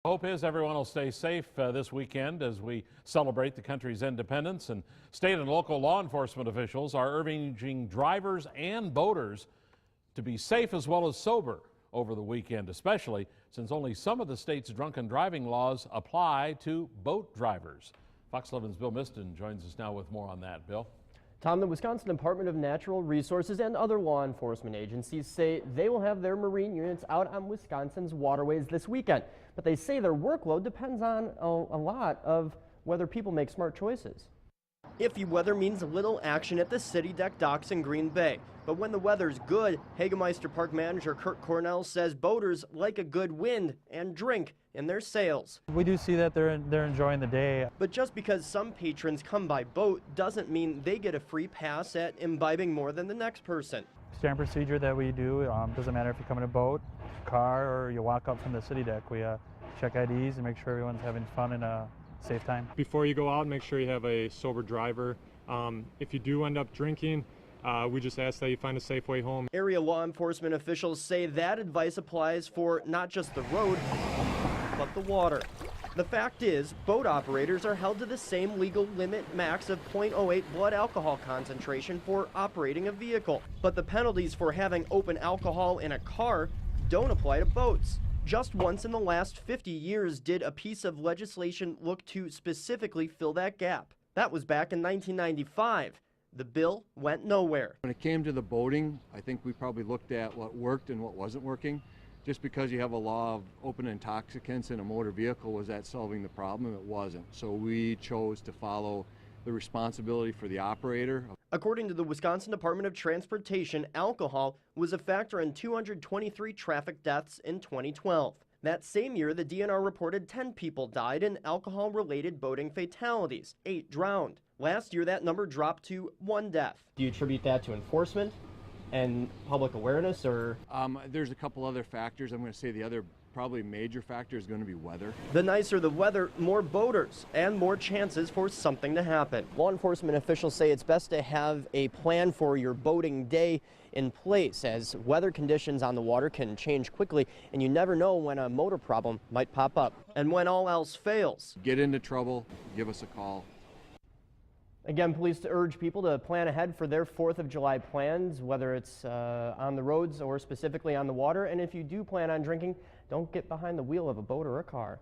Hope is everyone will stay safe this weekend as we celebrate the country's independence, and state and local law enforcement officials are urging drivers and boaters to be safe as well as sober over the weekend, especially since only some of the state's drunken driving laws apply to boat drivers. Fox 11's Bill Miston joins us now with more on that. Bill? Tom, the Wisconsin Department of Natural Resources and other law enforcement agencies say they will have their marine units out on Wisconsin's waterways this weekend. But they say their workload depends on a lot of whether people make smart choices. Iffy weather means little action at the City Deck docks in Green Bay. But when the weather's good, Hagemeister Park manager Kurt Cornell says boaters like a good wind and drink in their sails. We do see that they're enjoying the day. But just because some patrons come by boat doesn't mean they get a free pass at imbibing more than the next person. Standard procedure that we do, doesn't matter if you come in a boat, car, or you walk up from the City Deck. We check IDs and make sure everyone's having fun in a safe time. Before you go out, make sure you have a sober driver. If you do end up drinking, we just ask that you find a safe way home. Area law enforcement officials say that advice applies for not just the road, but the water. The fact is, boat operators are held to the same legal limit max of 0.08 blood alcohol concentration for operating a vehicle. But the penalties for having open alcohol in a car don't apply to boats. Just once in the last 50 years did a piece of legislation look to specifically fill that gap. That was back in 1995. The bill went nowhere. When it came to the boating, I think we probably looked at what worked and what wasn't working. Just because you have a law of open intoxicants in a motor vehicle, was that solving the problem? It wasn't. So we chose to follow the responsibility for the operator. According to the Wisconsin Department of Transportation, alcohol was a factor in 223 traffic deaths in 2012. That same year, the DNR reported 10 people died in alcohol-related boating fatalities, 8 drowned. Last year, that number dropped to 1 death. Do you attribute that to enforcement and public awareness, or? There's a couple other factors. I'm going to say the other probably major factor is going to be weather. The nicer the weather, more boaters and more chances for something to happen. Law enforcement officials say it's best to have a plan for your boating day in place, as weather conditions on the water can change quickly and you never know when a motor problem might pop up. And when all else fails, Get into trouble, give us a call. again, police urge people to plan ahead for their 4th of July plans, whether it's on the roads or specifically on the water. And if you do plan on drinking, don't get behind the wheel of a boat or a car.